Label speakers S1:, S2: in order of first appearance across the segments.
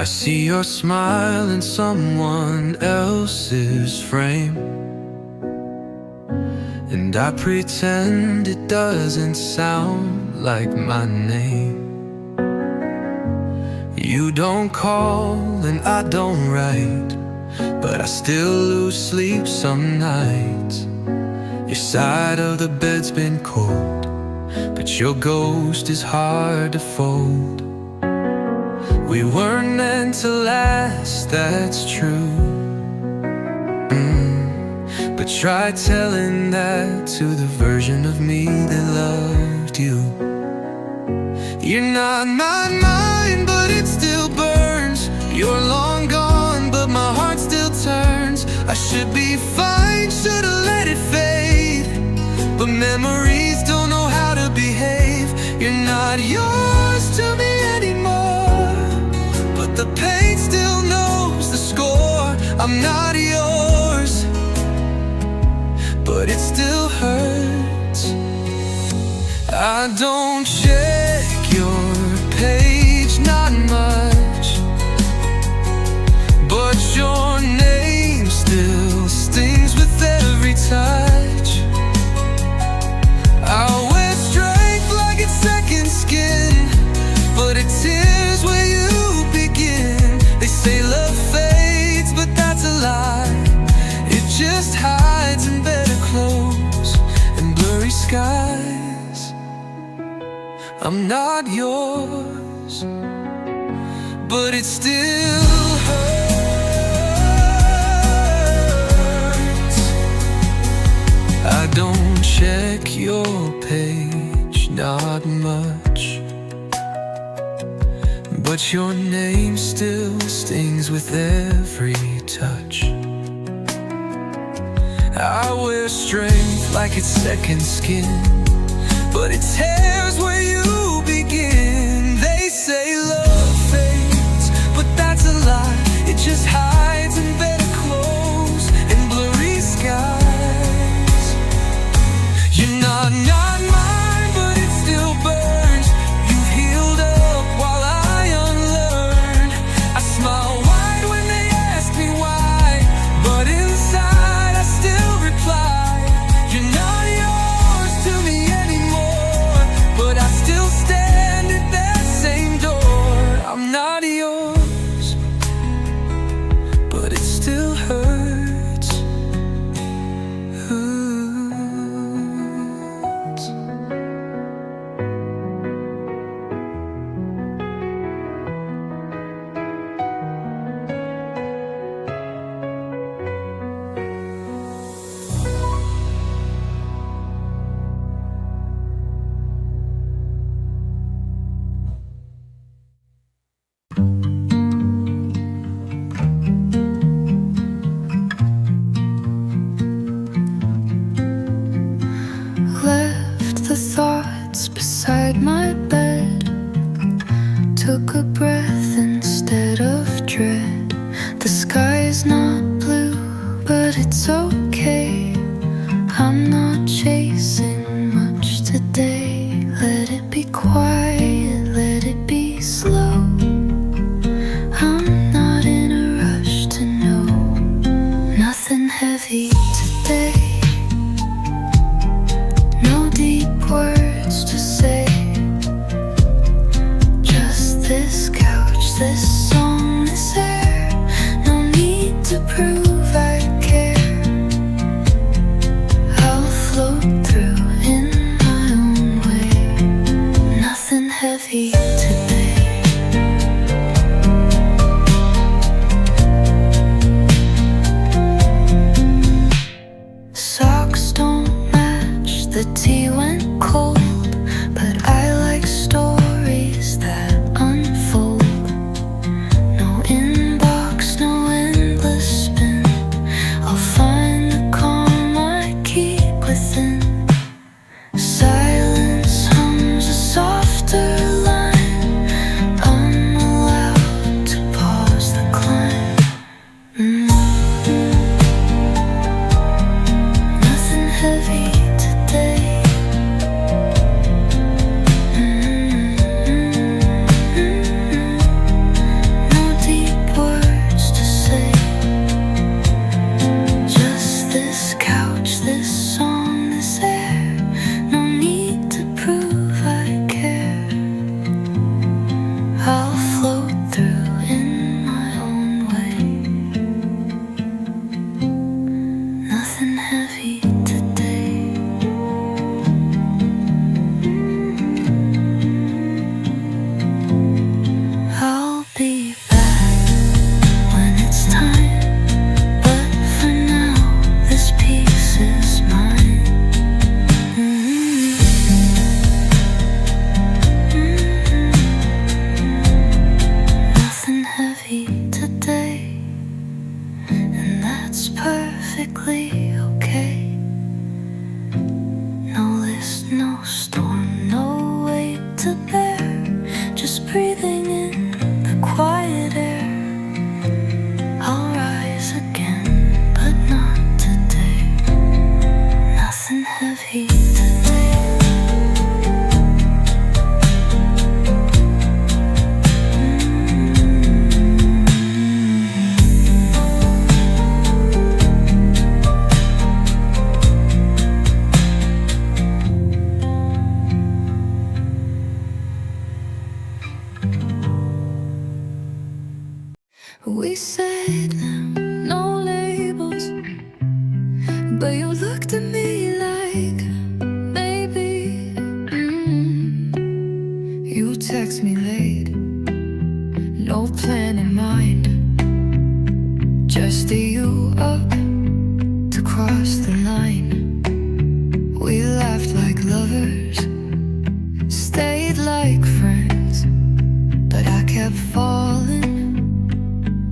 S1: I see your smile in someone else's frame, and I pretend it doesn't sound like my name. You don't call and I don't write, but I still lose sleep some nights. Your side of the bed's been cold, but your ghost is hard to fold. We weren't meant to last, that's true. But try telling that to the version of me that loved you. You're not my mind, but it still burns. You're long gone, but my heart still turns. I should be fine, should've let it fade, but memories don't know how to behave. You're not yours to me anymore, but the pain still knows the score. I'm not yours, but it still hurts. I don't check your page, not much, but your name still stings with every touch. I wear strength like it's second skin, but it tears where you begin. They say love fades, but that's a lie. It just hides in better clothes and blurry skies. I'm not yours, but it still hurts. I don't check your page, not much, but your name still stings with every touch. I wear strength like it's second skin, but it tears where you begin. They say love fades, but that's a lie. It just hides in better clothes and blurry skies. You're not mine, but it still burns. You've healed up while I unlearn. I smile wide when they ask me why, but inside I still reply. You're not yours to me anymore, but I still stand at that same door. I'm not yours, but it still hurts. Hurts.
S2: Left the thoughts beside my bed, took a breath instead of dread. The sky is not blue, but it's okay. I'm not chasing much today. Let it be quiet, let it be slow. I'm not in a rush to know. Nothing heavy today, no deep words to say. Just this couch, this song, this air. No need to prove I care. I'll float through in my own way. Nothing heavy today. Socks don't match, the tea went cold, but I like stories that unfold. No inbox, no endless spin. I'll find the calm I keep within. Silence hums a softer line. I'm allowed to pause the climb. Nothing heavy today. breathing in the quiet air. I'll rise again, but not today. Nothing heavy today. We said no labels, but you looked at me like maybe. You text me late, no plan in mind, just a you up to cross the line. We laughed like lovers, stayed like friends, but I kept falling.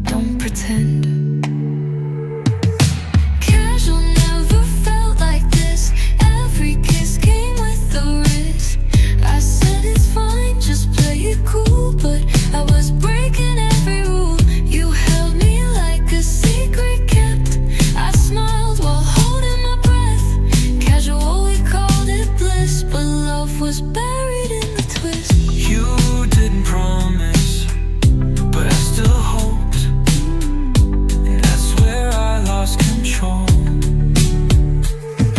S2: Don't pretend. Casual never felt like this. Every kiss came with a risk. I said it's fine, just play it cool, but I was breaking every rule. You held me like a secret kept. I smiled while holding my breath. Casual, we called it bliss, but love was buried in the twist.
S1: You didn't promise, but I still hoped. I lost control.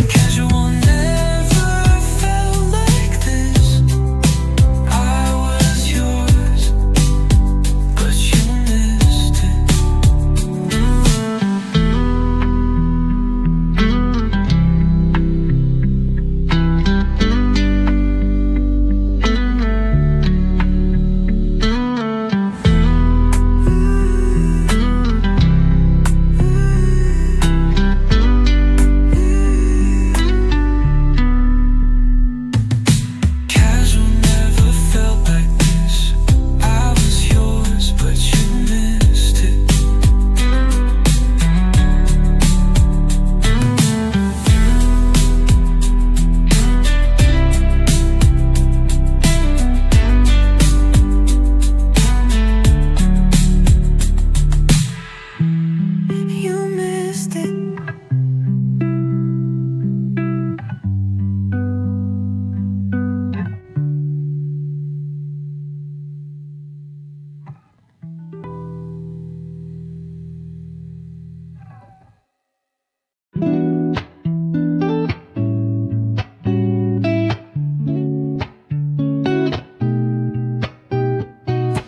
S1: Casual never felt like this. I was yours, but you missed it.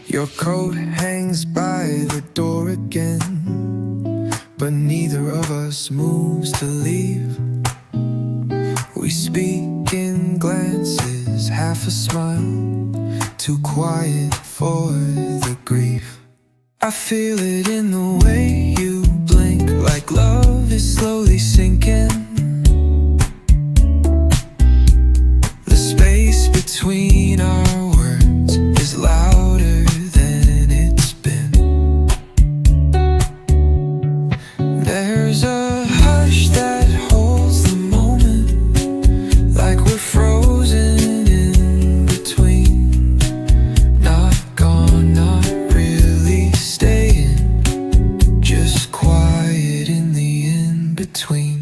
S1: Your coat hangs by the door again, but neither of us moves to leave. We speak in glances, half a smile, too quiet for the grief. I feel it in the way you blink, like love is slowly sinking. The space between our words is louder than it's been. There's a hush that holds the moment, like we're frozen in between. Not gone, not really staying, just quiet in the in-between.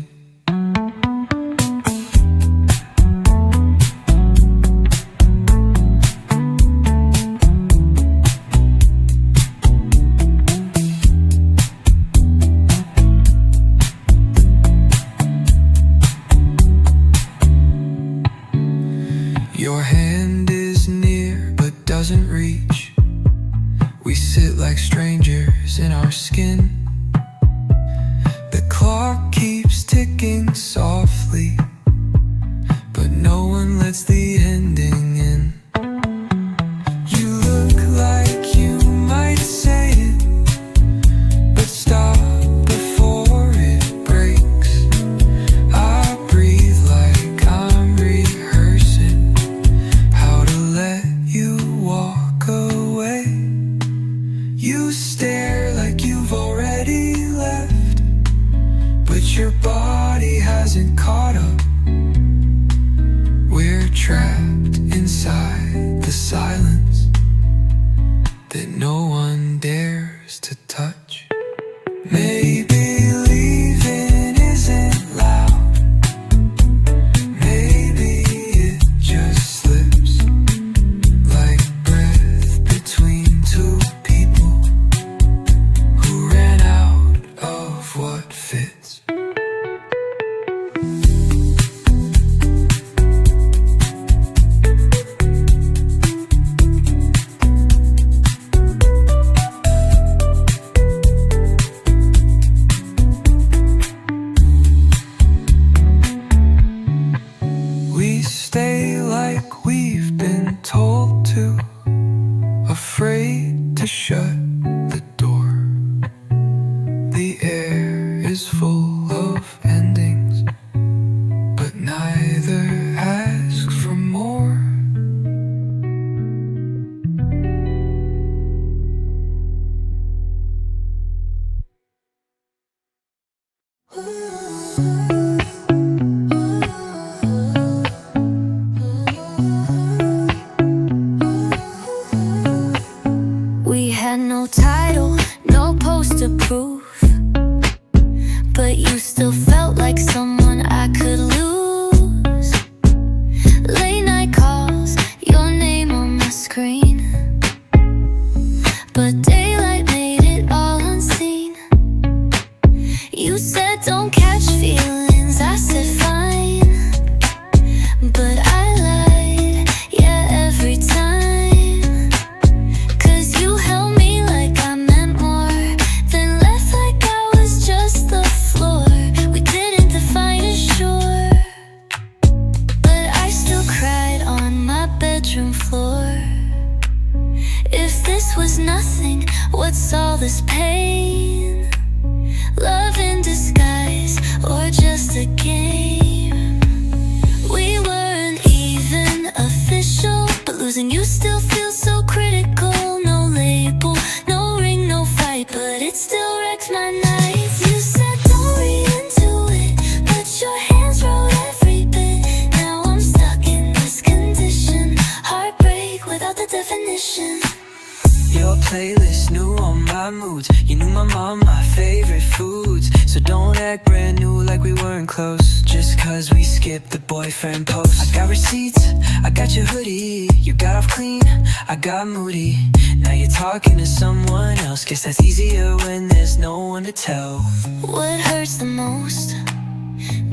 S1: Your hand is near but doesn't reach. We sit like strangers in our skin. The clock keeps ticking softly, but no one lets the ending in. You look like you might say it, but stop before it breaks. I breathe like I'm rehearsing how to let you walk away. You stare like you've already shut the door. The air is full of endings, but neither asks for more.
S2: We had no title, no poster proof, but you still felt like someone I could lose. Late night calls, your name on my screen, but daylight made it all unseen. You said don't catch feelings, I said fine, but I lied, yeah, every time. 'Cause you held me like I meant more, then left like I was just the floor. We didn't define it, sure, but I still cried on my bedroom floor. If this was nothing, what's all this pain? Love in disguise, or just a game? We weren't even official, but losing you still feels so critical. No label, no ring, no fight, but it still wrecks my nights. You said don't read into it, but your hands wrote every bit. Now I'm stuck in this condition, heartbreak without the definition.
S1: Your playlist knew all my moods. You knew my mom, my favorite foods. So don't act brand new like we weren't close, just 'cause we skipped the boyfriend post. I got receipts, I got your hoodie. You got off clean, I got moody. Now you're talking to someone else. Guess that's easier when there's no one to tell.
S2: What hurts the most?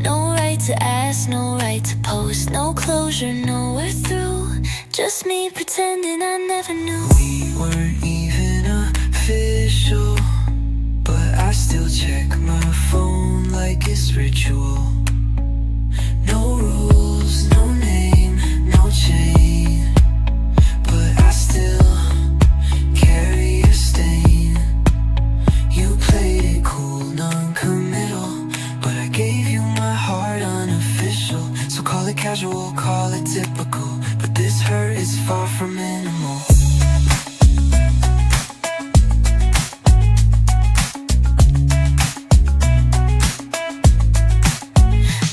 S2: No right to ask, no right to post. No closure, no we're through. Just me pretending I never knew.
S1: We weren't even official, but I still check my phone like it's ritual. No rules, no name, no chain, but I still carry a stain. You played it cool, non-committal, but I gave you my heart unofficial. So call it casual, call it typical, but this hurt is far from minimal.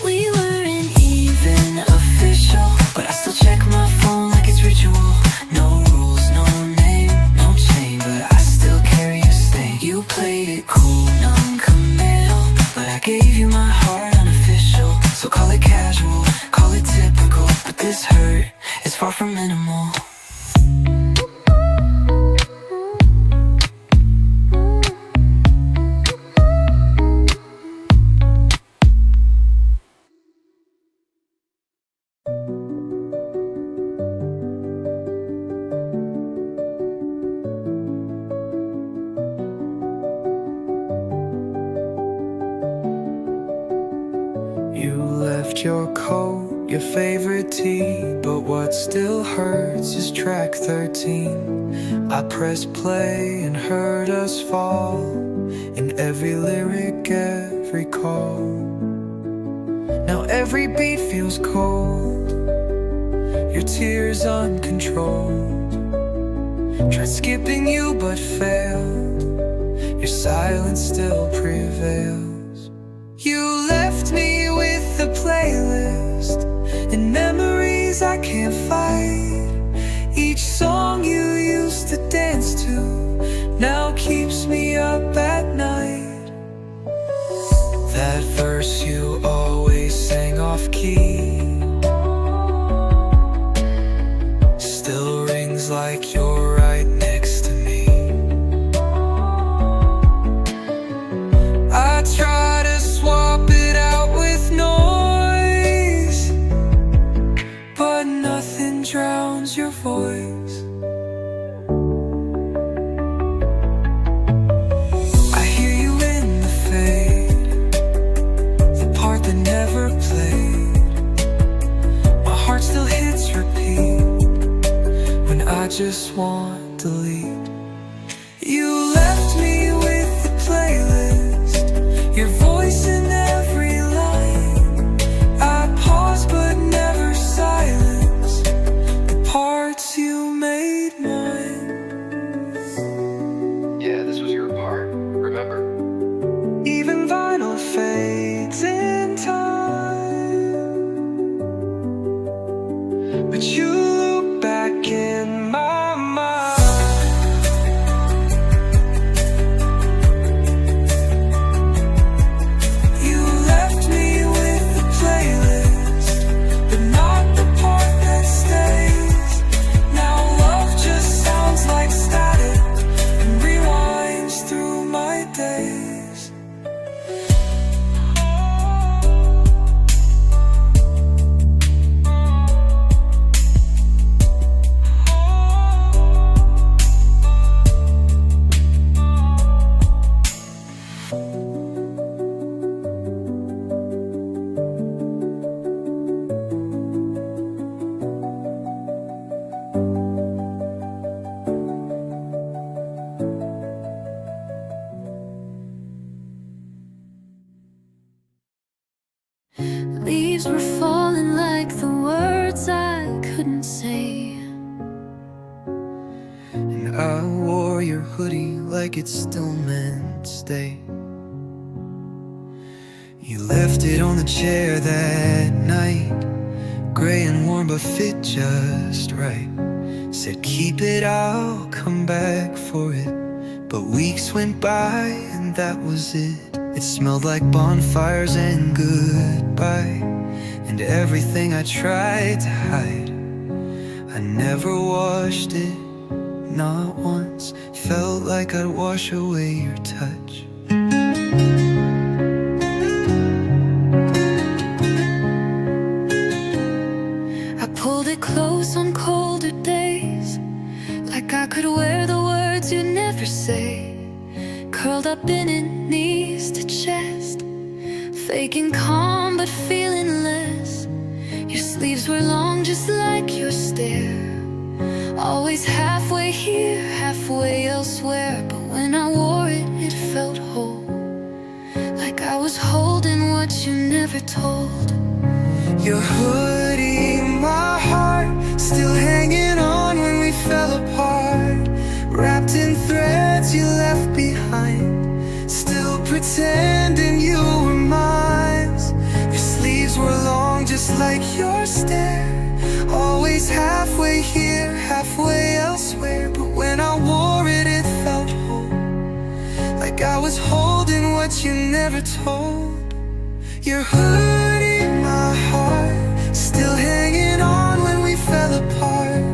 S2: We weren't even official,
S1: But I still check my phone like it's ritual. No rules, no name, no chain, but I still carry a stain. You played it cool, non-committal, but I gave you my heart unofficial. So call it casual, call it typical, but this hurt is far from minimal. You left your coat, your favorite tea, but what still hurts is track 13. I pressed play and heard us fall, in every lyric, every call. Now every beat feels cold, your tears uncontrolled. Tried skipping you but failed, your silence still prevails. You left me with a playlist and memories I can't fight. Each song you used to dance to now keeps me up at night. That verse you always sang off key still rings like you're right next to me. I try to swap it out with noise, but nothing drowns your voice. I hear you in the fade, the part that never played. My heart still hits repeat when I just want to leave. You left me with the playlist, your voice in every line. I paused but never silenced the parts you made mine.
S3: Yeah, this was your part, remember?
S1: Even vinyl fades in time, but you look back in my mind. You left me with the playlist, but not the part that stays. Now love just sounds like static and rewinds through my days.
S2: Leaves were falling like the words I couldn't say.
S1: And I wore your hoodie like it still meant stay. You left it on the chair that night, gray and warm but fit just right. Said keep it, I'll come back for it. But weeks went by and that was it. It smelled like bonfires and goodbye, and everything I tried to hide. I never washed it, not once. Felt like I'd wash away your touch.
S2: I pulled it close on colder days, like I could wear the words you'd never say. Curled up in it, knees to chest, faking calm but feeling less. Your sleeves were long just like your stare, always halfway here, halfway elsewhere. But when I wore it, it felt whole, like I was holding what you never told.
S1: Your hoodie, my heart, still hanging on when we fell apart. Wrapped in threads you left behind, still pretending you were mine. Your sleeves were long just like your stare, always halfway here, halfway elsewhere. But when I wore it, it felt whole, like I was holding what you never told. Your hoodie, my heart, still hanging on when we fell apart.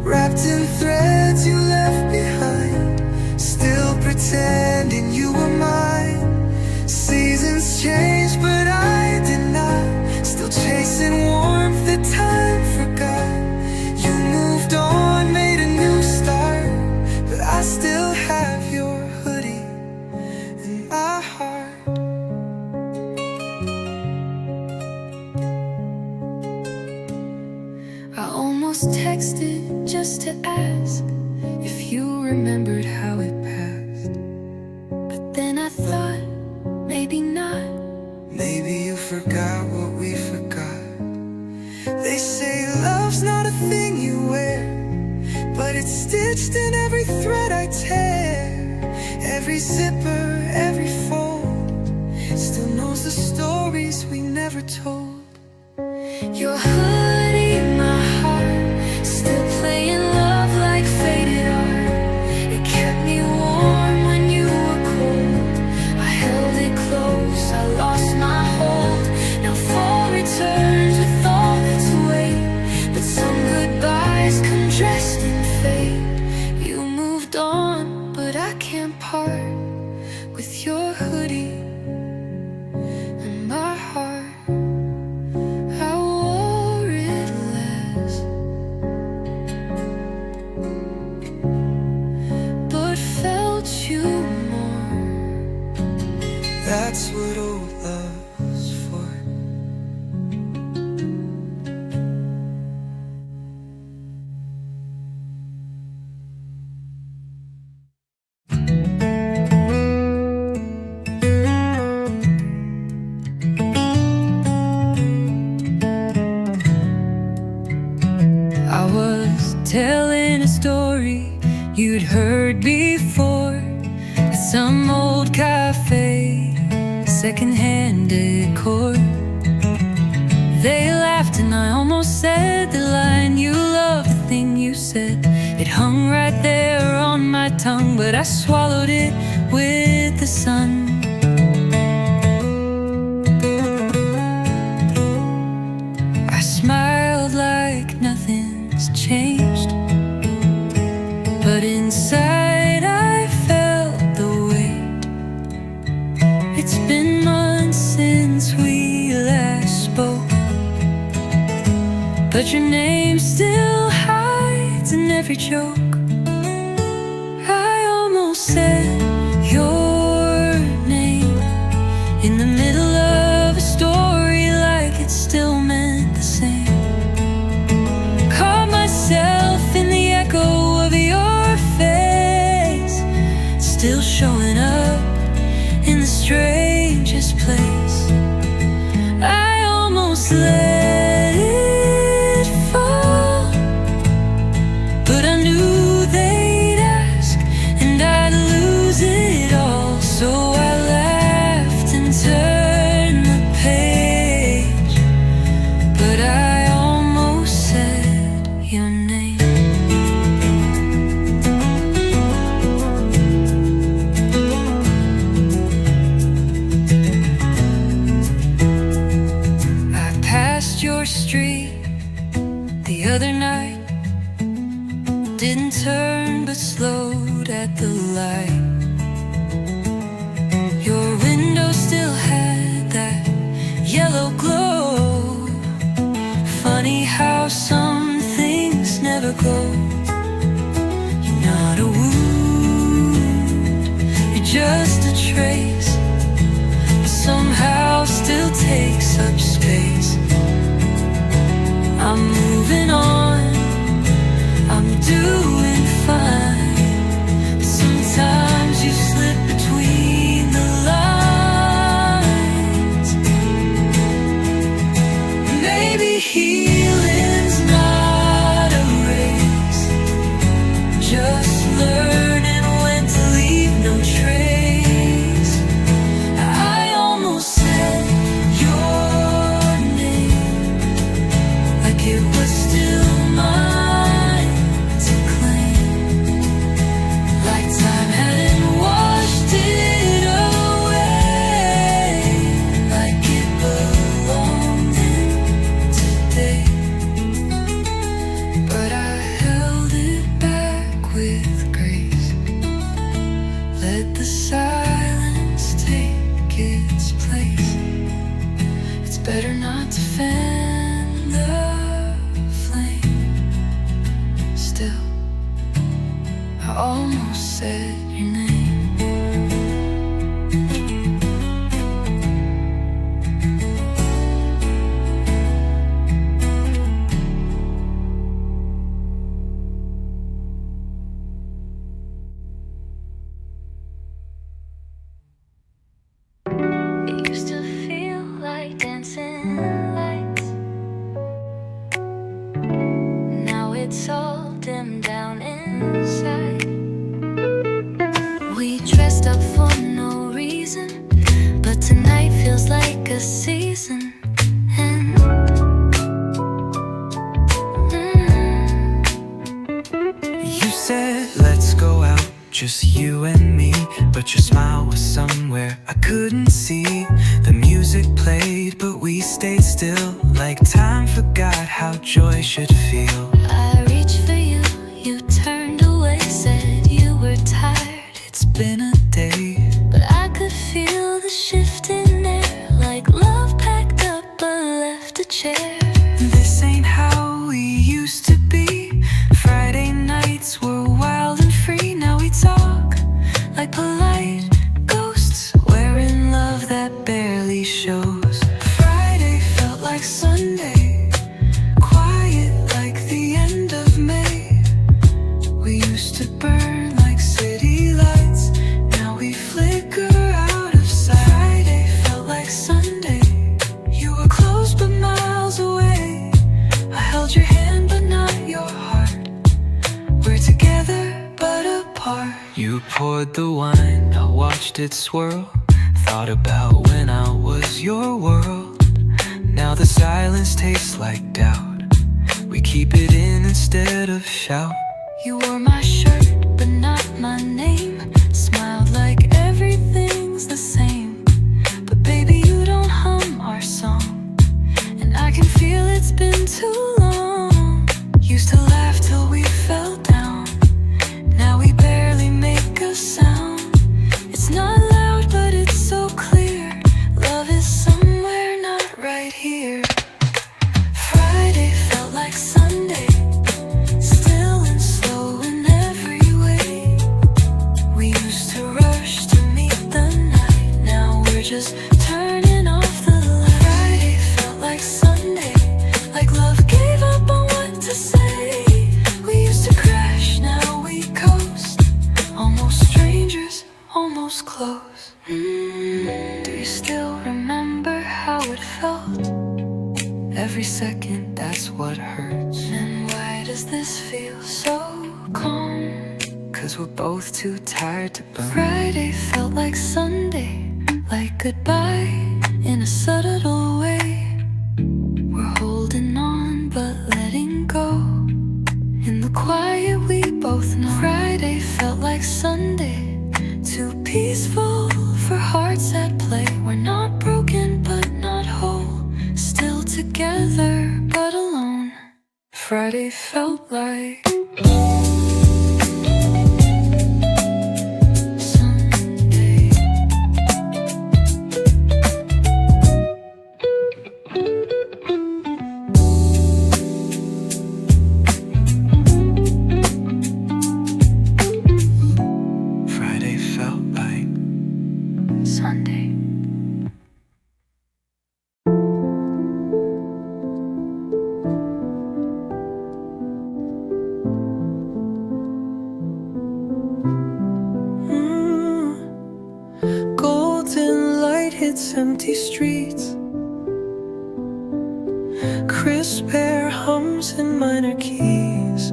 S1: Wrapped in threads you left behind, still pretending you were mine. Seasons changed but I did not, still chasing warmth that time forgot. You moved on, made a new start, but I still have your hoodie in my heart.
S2: I almost texted just to ask if you remembered how it passed, but then I thought, maybe not.
S1: Maybe you forgot what we forgot. They say love's not a thing you wear, but it's stitched in every thread I tear. Every zipper, every fold, still knows the stories we never told.
S2: Your hoodie, my heart, still playing love like faded art. It kept me warm when you were cold. I held it close, I lost my hold. Now fall returns with all that's away, but some goodbyes come dressed in fate. You moved on, but I can't part with your hoodie and my heart. I wore it less, but felt you more.
S1: That's what old love's for.
S2: I was telling a story you'd heard before at some old cafe, secondhand decor. They laughed and I almost said the line, you love the thing you said. It hung right there on my tongue, but I swallowed it with the sun. I smiled like nothing's changed, but inside I felt the weight. It's been months since we last spoke, but your name still hides in every joke. I almost said your name in the middle of a story like it still meant the same. Caught myself in the echo of your face, still showing up in the strangest place. I almost let it fall, but I knew they'd ask and I'd lose it all. So I laughed and turned the page, but I almost said your name. I passed your street the other night, didn't turn but slowed at the light. Your window still had that yellow glow. Funny how some things never go. You're not a wound, you're just a trace, but somehow still takes up space. I'm moving on, I'm doing fine. Sometimes you slip between the lines. Maybe healing's not a race, just learning when to leave no trace. I almost said your name like it was still mine to claim, like time hadn't washed it away, like it belonged in today. But I held it back with grace, let the silence take its place. It's better not to fan the flame. Still, I almost said your name. It used to feel like dancing lights. Now it's all dimmed down inside. We dressed up for no reason, but tonight feels like a season. And
S1: You said let's go out, just you and me, but your smile was somewhere I couldn't see. The music played, but we stayed still, like time forgot how joy should feel.
S2: I reached for you, you turned away, said you were tired.
S1: It's been a day,
S2: But I could feel the shift in air, like love packed up but left a chair.
S1: this ain't how we used to be. Friday nights were wild and free. Now we talk like polite ghosts, wearing love that barely shows. Friday felt like Sunday, quiet like the poured the wine, I watched it swirl. Thought about when I was your world. Now the silence tastes like doubt. We keep it in instead of shout.
S2: You wore my shirt, but not my name. Smiled like everything's the same. But baby, you don't hum our song, and I can feel it's been too long. Used to laugh till we fell down. Now we barely make a sound. It's not loud, but it's so clear. Love is somewhere not right here. Friday felt like Sunday, still and slow in every way. We used to rush to meet the night. Now we're just turning off the light. Friday felt like Sunday, like love gave up on what to say. We used to crash, now we coast. Almost strangers, almost close. Do you still remember how it felt? Every second, that's what hurts. And why does this feel so calm? 'Cause we're both too tired to burn. Friday felt like Sunday, like goodbye in a subtle way. We're holding on but letting go. In the quiet we both know. Friday felt like Sunday, too peaceful for hearts at play. We're not broken but not whole, still together but alone. Friday felt like Sunday.
S1: Friday felt like
S2: Sunday.
S1: golden light hits empty streets. Crisp air hums in minor keys.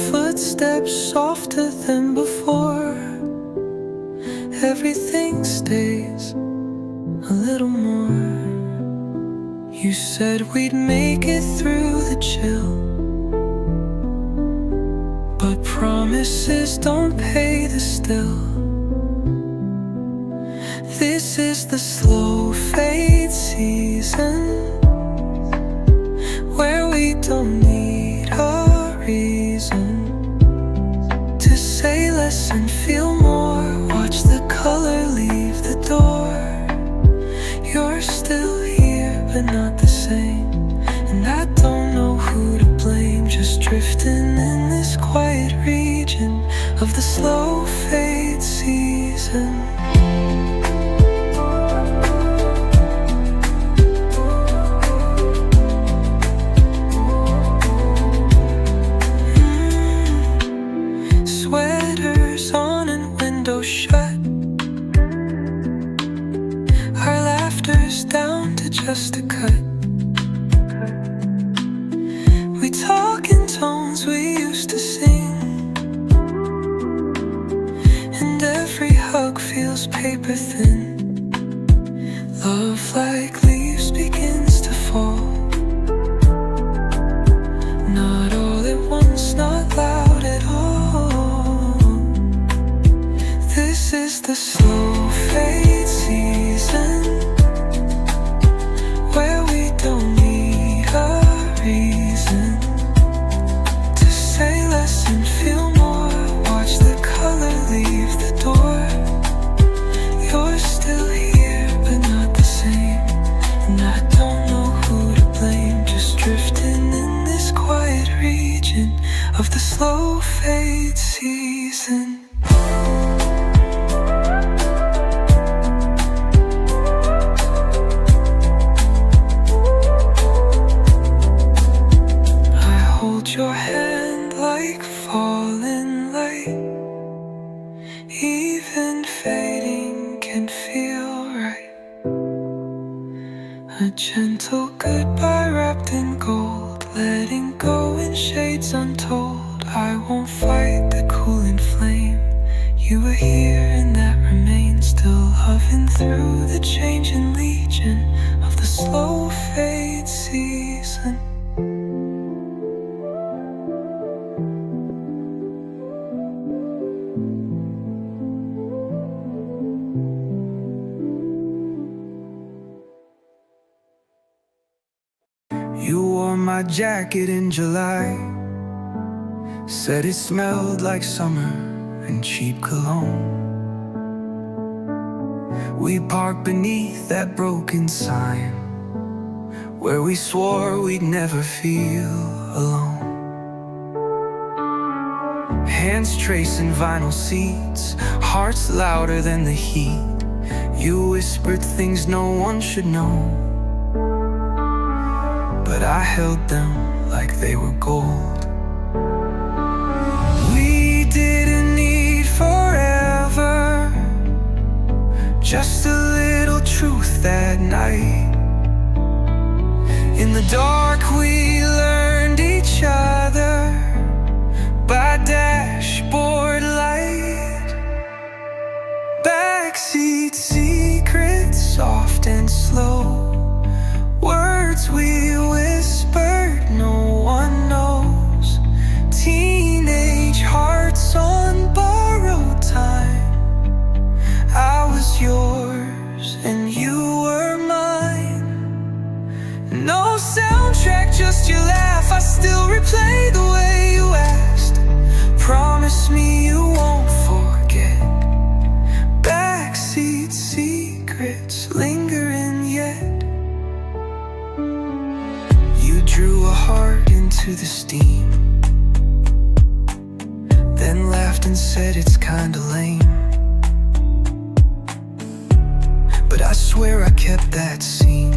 S1: Footsteps softer than before. Everything stays a little more. You said we'd make it through the chill, but promises don't pay the still. This is the slow fade season, where we don't need a reason to say less and feel more. Watch the color leave the door. You're still here, but not the same. And I don't know who to blame, just drifting in this quiet region of the slow fade season. Sweaters on and windows shut. Our laughter's down to just a cut. We talk in tones we used to sing, and every hug feels paper thin. Love like leaves begins to fall, not all at once, not loud at all. This is the slow fade season, where we don't need a reason to say less and feel more. Watch the color leave the door. You're still here, but not the same. And I don't know who to blame, just drifting in this quiet region of the slow fade season. Your hand like falling light, even fading can feel right. A gentle goodbye wrapped in gold, letting go in shades untold I won't fight the cooling flame. You were here and that remains, still loving through the changing legion of the slow fade season. You wore my jacket in July, said it smelled like summer and cheap cologne. We parked beneath that broken sign where we swore we'd never feel alone. Hands tracing vinyl seats, hearts louder than the heat. You whispered things no one should know, but I held them like they were gold. We didn't need forever, just a little truth that night. In the dark we learned each other by dashboard light. Backseat secrets, soft and slow, words we whispered no one knows. Teenage hearts on borrowed time. I was yours and you were mine. No soundtrack, just your laugh. I still replay the way you asked. Promise me you won't forget. Backseat secrets lingering yet. You drew a heart into the steam, then laughed and said it's kinda lame. But I swear I kept that scene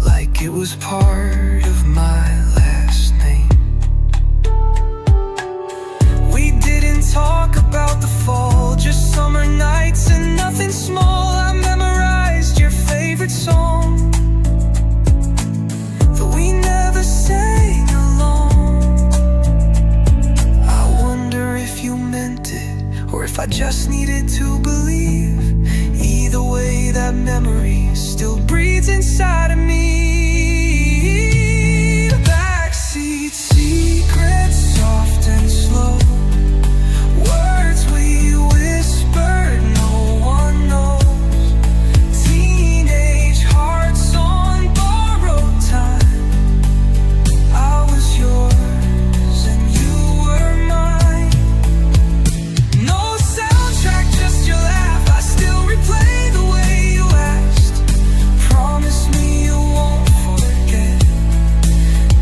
S1: like it was part of my last name. We didn't talk about the fall, just summer nights and nothing small. I memorized your favorite song, though we never sang along. I wonder if you meant it, or if I just needed to believe. Either way, that memory still breathes inside of me. Backseat secrets, soft and slow, words we whispered no one knows. Teenage hearts on borrowed time. I was yours and you were mine. No soundtrack, just your laugh. I still replay the way you asked. Promise me you won't forget.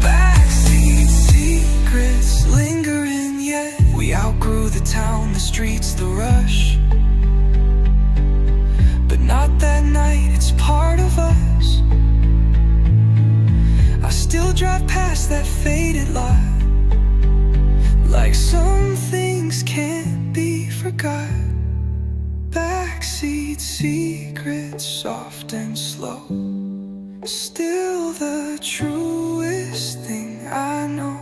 S1: Backseat secrets lingering yet. We outgrew the town, the streets, the rush, but not that night, it's part of us. I still drive past that faded lot, like some things can't be forgot. Backseat secrets, soft and slow, still the truest thing I know.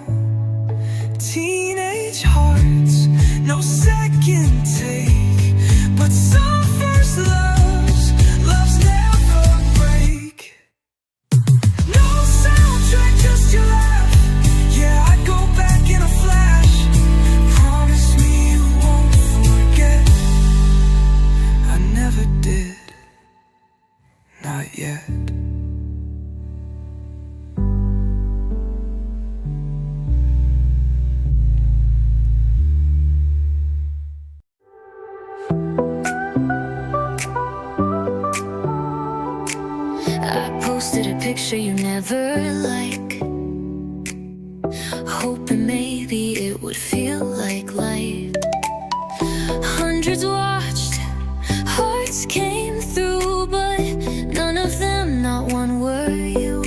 S1: Teenage hearts, no second take, but some first loves never break. No soundtrack, just your laugh. Yeah, I'd go back in a flash. Promise me you won't forget. I never did, not yet.
S2: I posted a picture you never like, hoping maybe it would feel like light. Hundreds watched, hearts came through, but none of them, not one were you.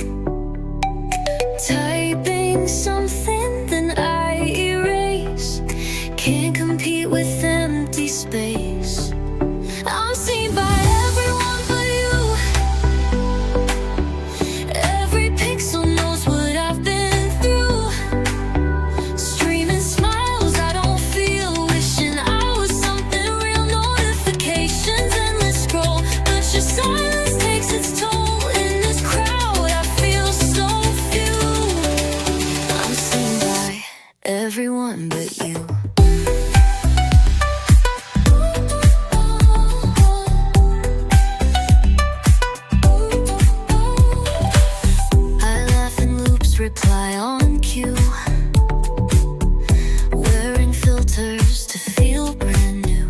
S2: Typing something, then I erase. Can't compete with empty space. I'm seen by everyone but you. Every pixel knows what I've been through. Streaming smile. everyone but you. I laugh in loops, reply on cue, wearing filters to feel brand new.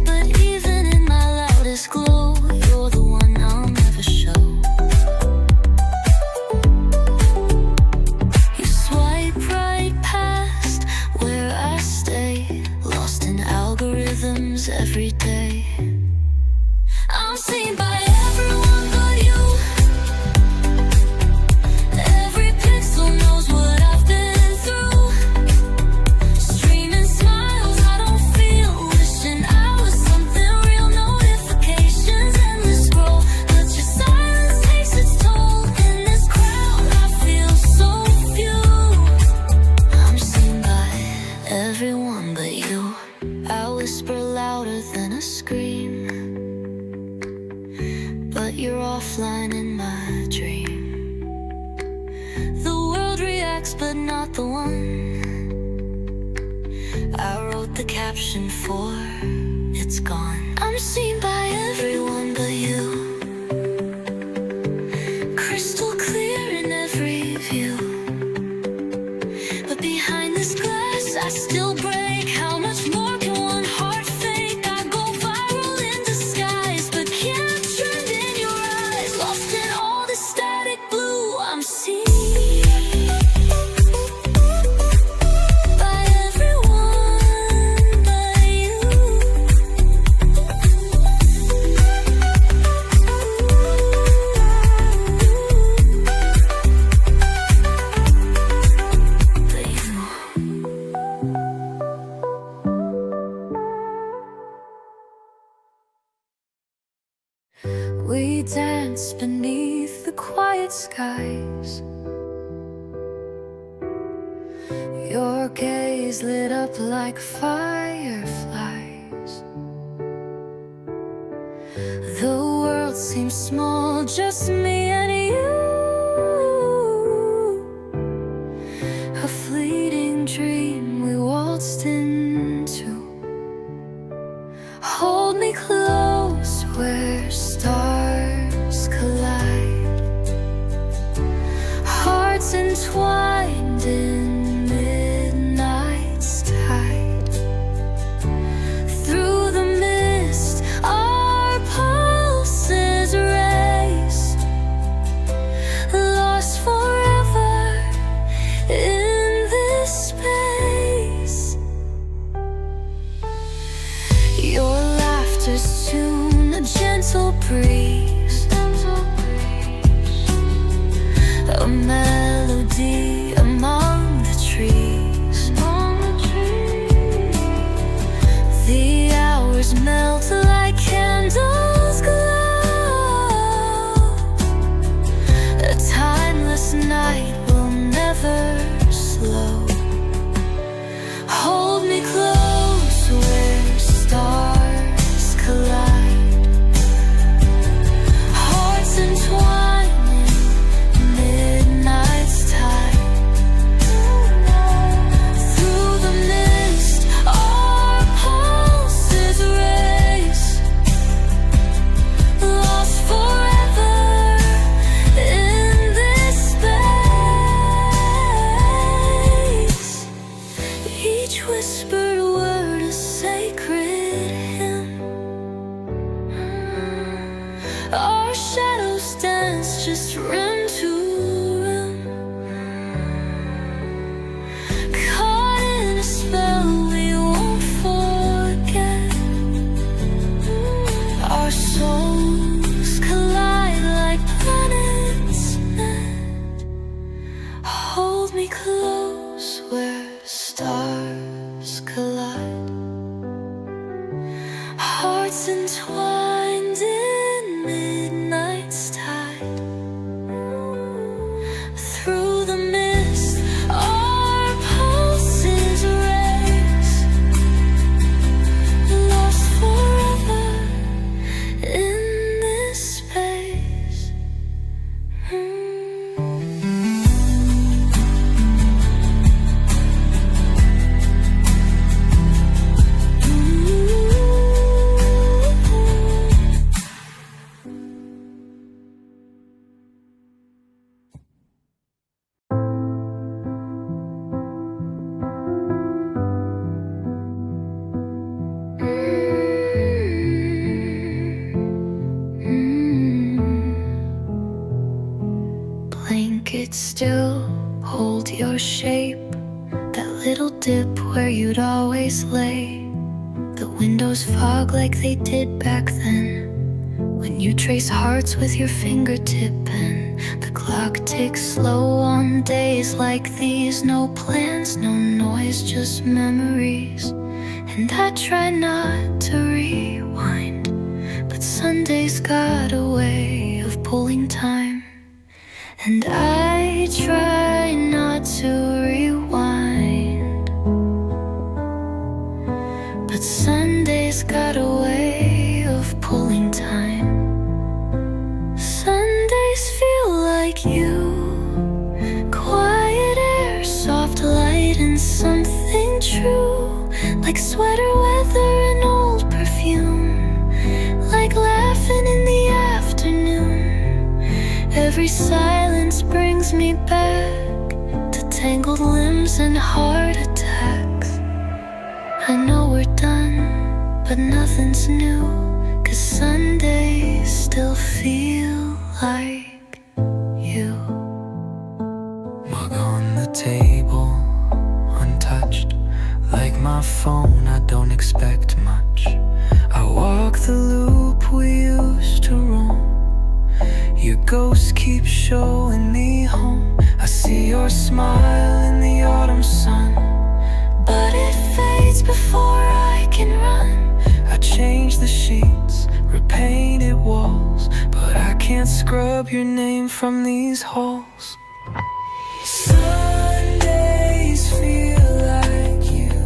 S2: But even in my loudest glow, you're the one I'll never show. You swipe right past where I stay, lost in algorithms every day. I'm seen by everyone but you. Every pixel knows what I've been through. Streaming smiles I don't feel, wishing I was something real. Notifications endless scroll, but your silence takes its toll. In this crowd I feel so few. I'm seen by everyone but you. I whisper louder than a scream, but you're offline in my dream. The world reacts but not the one I wrote the caption for. It's gone. I'm seen by everyone but you, crystal clear in every view. But behind this glass I still break. How much more can one heart fake? I go viral in disguise, but can't trend in your eyes. Lost in all the static blue, I'm seen by everyone but you. But you. We dance beneath the quiet skies. Your gaze lit up like fireflies. The world seems small, just me and you. A fleeting dream we waltzed into. Hold me close where stars collide. Hearts entwined in midnight's tide. Through the mist our pulses race, lost forever in this space. Your laughter's tune, a gentle breeze, a melody among the trees. The hours melt like candles glow. A timeless night will never slow. Hold me close where stars collide. Hearts entwined in midnight's tide. Through the mist our pulses race, lost forever in this space. Each whispered word a sacred hymn. Our shadows dance just rim to rim, caught in a spell we won't forget. Our souls collide like planets met. Hold me close where stars collide. Hearts entwined in midnight's tide. Through the mist our pulses race, lost forever in this space. found your shape, that little dip where you'd always lay. The windows fog like they did back then, when you trace hearts with your fingertip, and the clock ticks slow on days like these. No plans, no noise, just memories. And I try not to rewind, but Sunday's got a way of pulling time. And I try not to rewind, but Sunday's got a way of pulling time. Sundays feel like you, quiet air, soft light, and something true, like sweater weather and old perfume, like laughing in the afternoon. Every silence brings me back to tangled limbs and heart attacks. I know we're done, but nothing's new, 'cause Sundays still feel like you.
S1: Mug on the table, untouched, like my phone, I don't expect much. I walk the loop we used to roam. Your ghost keeps showing me home. I see your smile in the autumn sun,
S2: But it fades before I can run.
S1: I change the sheets, repainted walls, but I can't scrub your name from these halls. Sundays feel like you,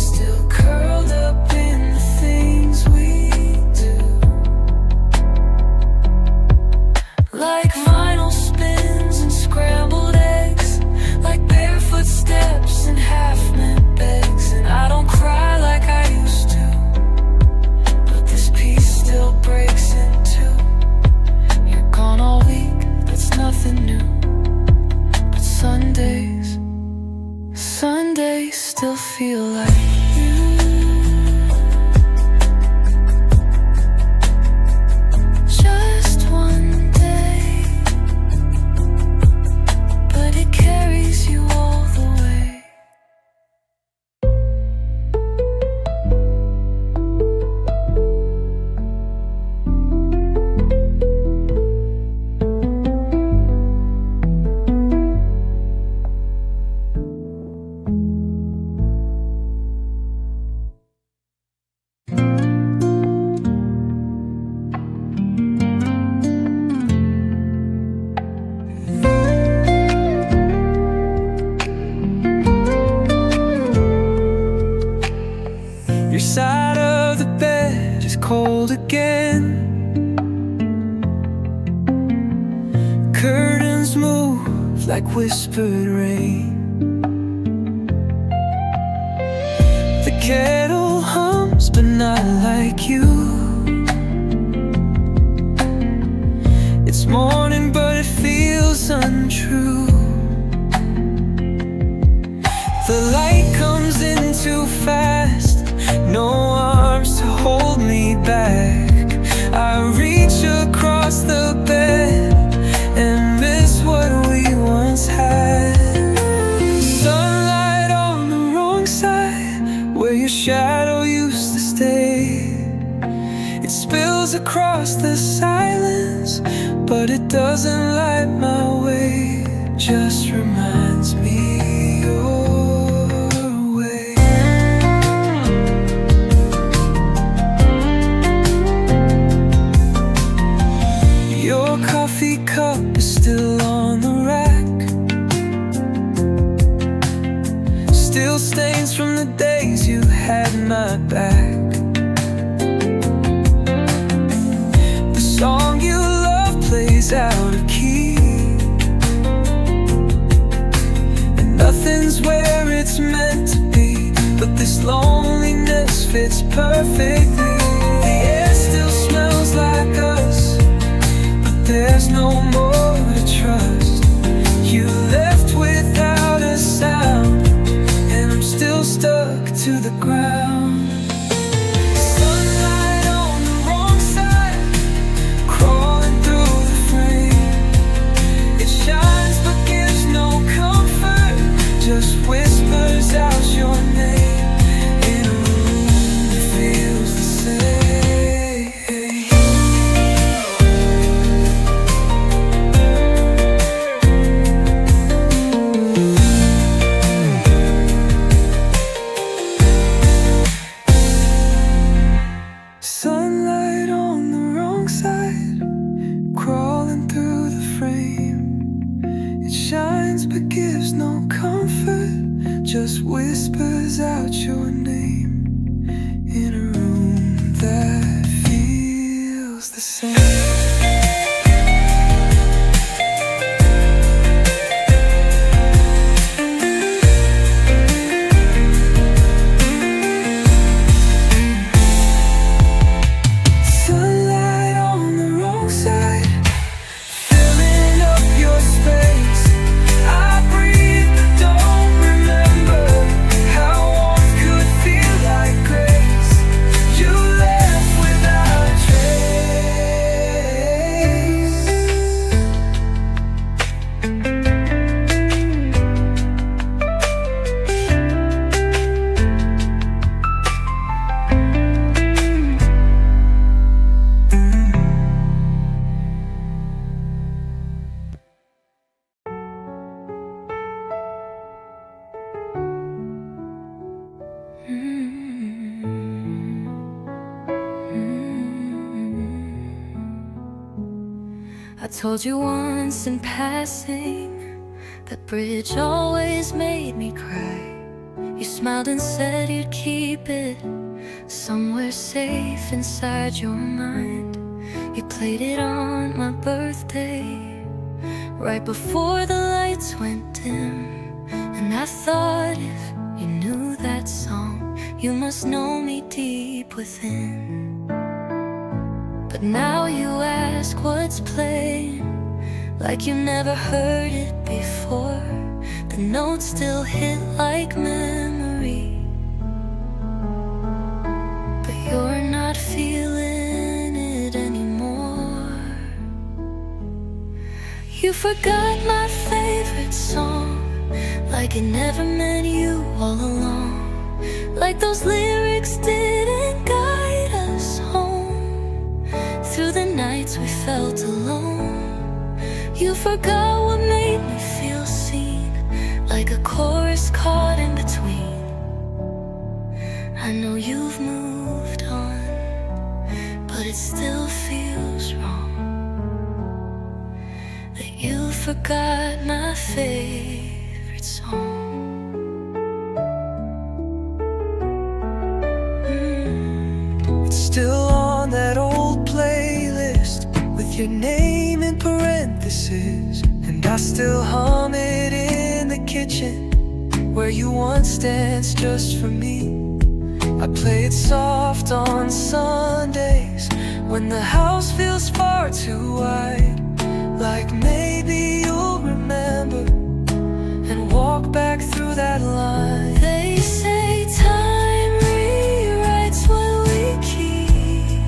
S1: still curled up in the things we do, like vinyl spins and scrambled eggs, like barefoot steps and half-meant begs. And I don't cry like I used to, but this piece still breaks in two. You're gone all week, that's nothing new, but Sundays still feel like you.
S2: Just one day,
S1: But it carries you all the way. Your side of the bed is cold again. Curtains move like whispered rain. The kettle hums, but not like you. It's morning, but it feels untrue. The light comes in too fast, no arms to hold me back. I reach across the bed and miss what we once had. Sunlight on the wrong side, where your shadow used to stay. It spills across the silence, but it doesn't light my way. Just reminds me your way. Your coffee cup is still on the rack, still stains from the days you had my back. The song you love plays out of key, and nothing's where it's meant to be, but this loneliness fits perfectly. The air still smells like us, but there's no more to trust. You left without a sound, and I'm still stuck to the ground. Sunlight on the wrong side, crawling through the frame. It words but gives no comfort, just whispers out your name in a room that feels the same.
S2: I told you once in passing that bridge always made me cry. You smiled and said you'd keep it somewhere safe inside your mind. You played it on my birthday, right before the lights went dim. And I thought if you knew that song, you must know me deep within. But now you ask what's playing, like you never heard it before. The notes still hit like memory, but you're not feeling it anymore. You forgot my favorite song, like it never meant you all along. Like those lyrics didn't guide us home through the nights we felt alone. You forgot what made me feel seen, like a chorus caught in between. I know you've moved on, but it still feels wrong that you forgot my favorite song.
S1: It's still on that old playlist with your name in parentheses, and I still hum it in the kitchen where you once danced just for me. I play it soft on Sundays when the house feels far too wide, like maybe you'll remember and walk back through that line.
S2: They say time rewrites what we keep,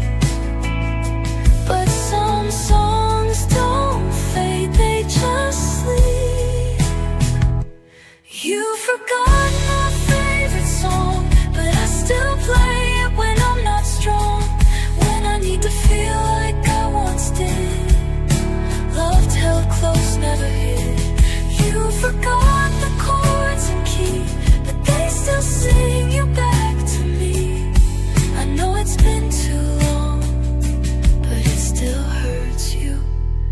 S2: but some songs don't fade, they just sleep. You forgot my favorite song, but I still play it when I'm not strong, when I need to feel like I once did. Loved held close, never hid. You forgot the chords and key, but they still sing you back to me. I know it's been too long, but it still hurts. You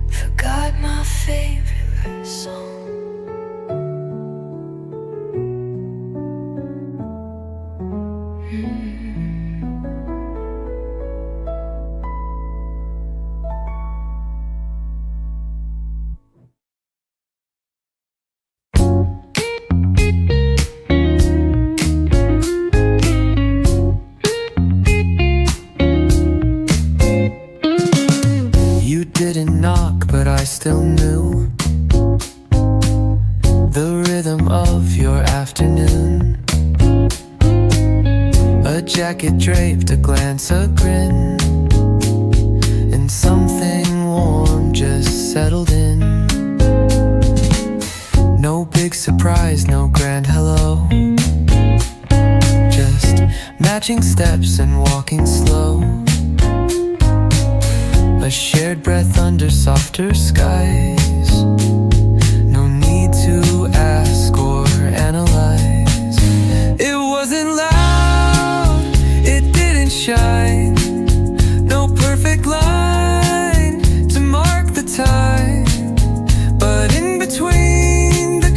S2: forgot my favorite song.
S1: You didn't knock, but I still knew the rhythm of your afternoon. A jacket draped, a glance, a grin, and something warm just settled in. No big surprise, no grand hello, just matching steps and walking slow. A shared breath under softer skies. No need to ask or analyze. It wasn't loud, it didn't shine. No perfect line to mark the time, but in between the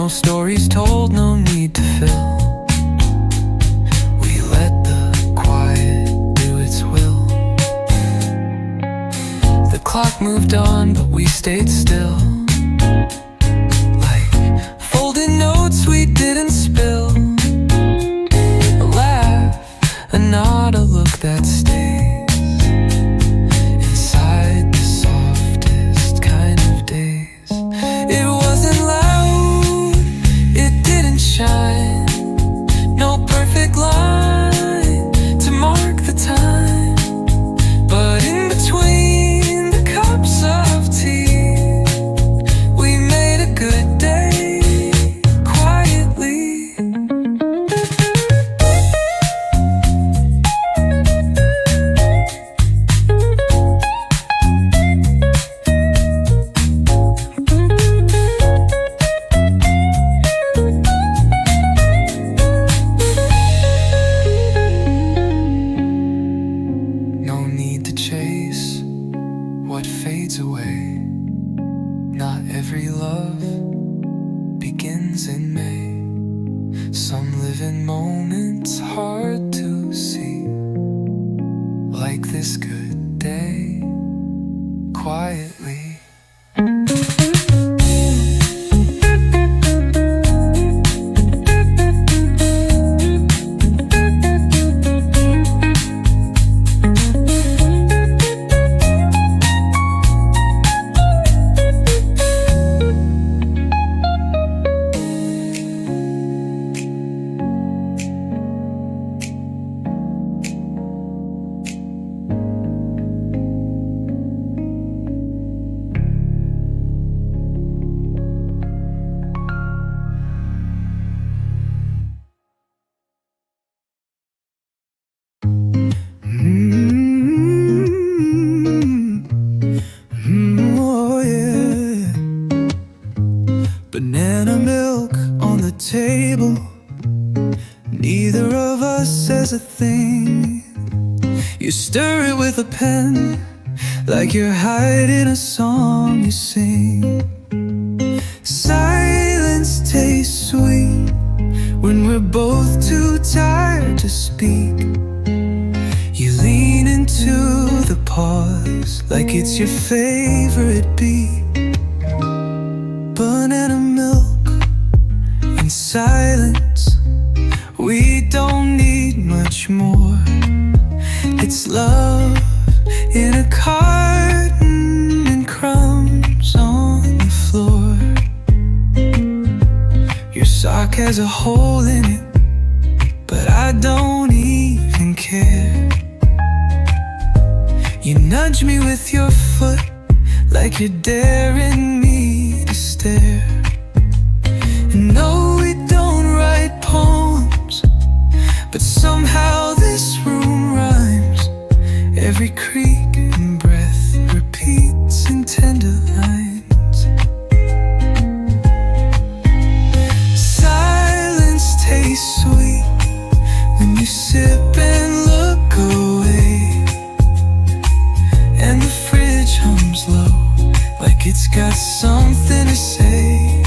S1: No stories told, no need to fill. We let the quiet do its will. The clock moved on, but we stayed still. Like folded notes we didn't spill. A laugh, a nod, a look that stays inside the softest kind of days. It wasn't loud, it didn't shine. No perfect line to mark the time. But in between the cups of tea, we made a good day quietly. No need to chase what fades away. Not every love begins in May. Some live in moments hard to see, like this good day quietly. Oh yeah. Banana milk on the table. Neither of us says a thing. You stir it with a pen, like you're hiding a song you sing. Silence tastes sweet when we're both too tired to speak. You lean into the pause like it's your favorite beat. Banana milk and silence, we don't need much more. It's love in a carton and crumbs on the floor. Your sock has a hole in it, but I don't even care. You nudge me with your foot like you're daring me to stare. And no, we don't write poems, but somehow this room rhymes. Every creak and breath repeats in tender lines. Silence tastes sweet when you sip and look away. And the fridge hums low like it's got something to say.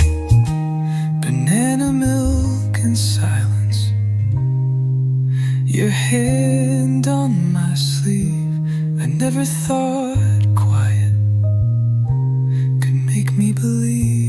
S1: Banana milk and silence, your hand on my sleeve. I never thought quiet could make me believe.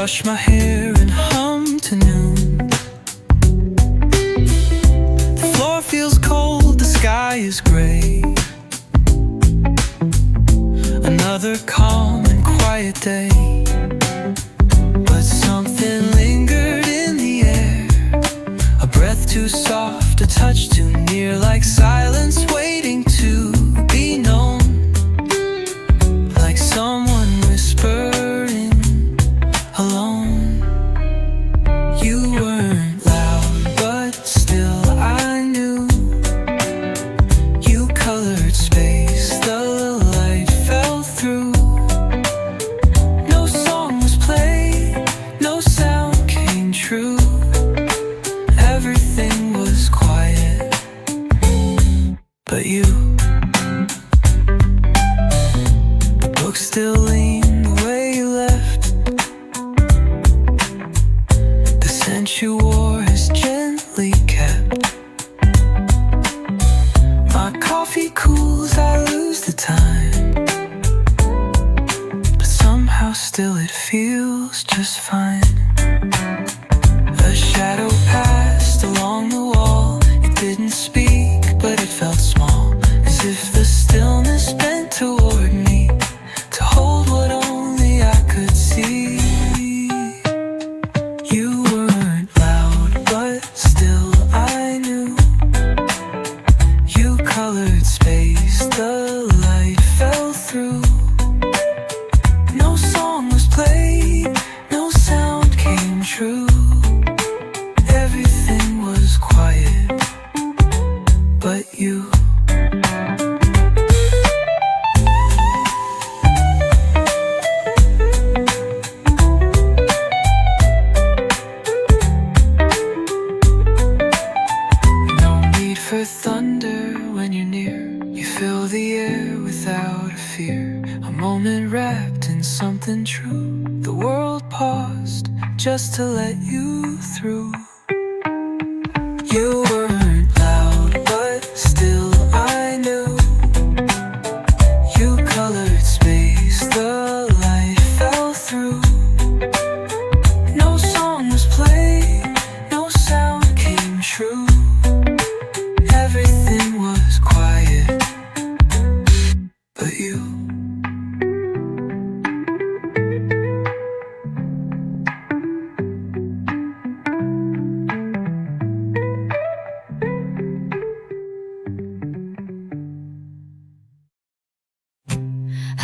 S1: brush my hair and hum to noon. The floor feels cold, the sky is gray. Another calm and quiet day. But something lingered in the air, a breath too soft, a touch too near, like silence waiting to be known. Like someone whispering alone. You weren't loud, but still I knew. You colored space, the light fell through. No song was played, no sound came true. Everything was quiet, but you. The book still leaned the way you left. The scent you wore is gently kept. My coffee cools, I lose the time, but somehow still it feels just fine. A shadow passed along the wall. It didn't speak, but it felt small, as if the stillness bent toward me, to hold what only I could see. You weren't loud, but still I knew. You colored space, the light fell through. No song was played, no sound came true. Everything was quiet, but you. No need for thunder when you're near. You fill the air without a fear. A moment wrapped in something true. The world paused just to let you through. You weren't loud, but still I knew. You colored space, the light fell through. No song was played, no sound came true. Everything was quiet, but you.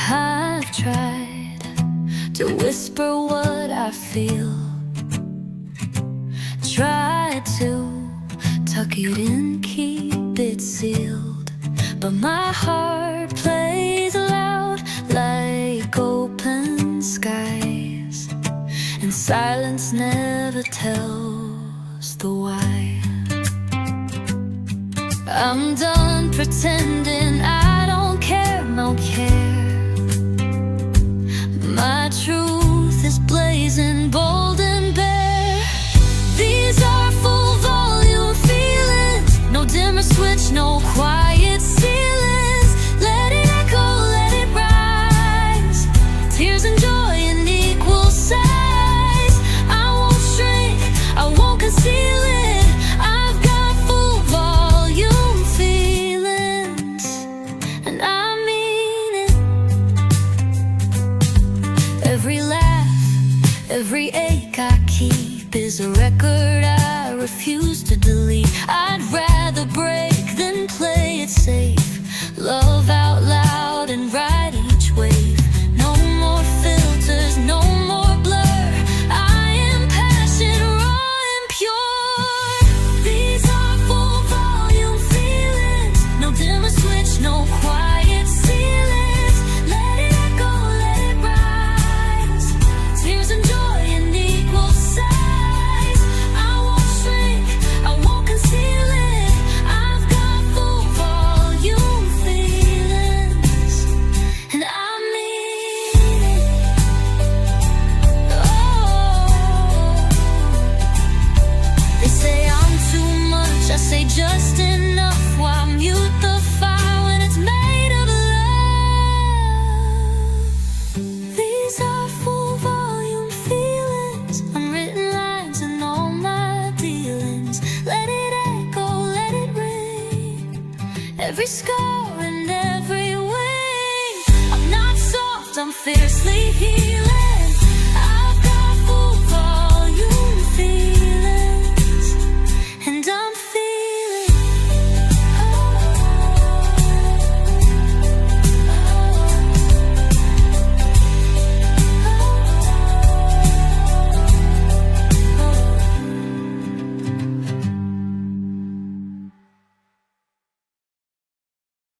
S2: I've tried to whisper what I feel, tried to tuck it in, keep it sealed, but my heart plays loud like open skies, and silence never tells the why. I'm done pretending I don't care, no care. My truth is blazing bold and bare. These are full volume feelings, no dimmer switch, no quiet ceilings. Let it echo, let it rise. Tears and joy in equal size. I won't shrink, I won't conceal it. I've got full volume feelings, and I mean it. Every laugh, every ache I keep is a record I refuse to delete. I'd rather break than play it safe. Love out loud and ride each wave. No more filters, no more blur. I am passion, raw and pure. These are full volume feelings, no dimmer switch, no quiet ceilings. Let it echo, let it rise. Tears and joy in equal size. I won't shrink, I won't conceal it. I've got full volume feelings, and I mean it. Oh, they say I'm too much, I say just enough. Why mute the fire when it's made of love? These are full volume feelings, every scar and every wing. I'm not soft, I'm fiercely healing.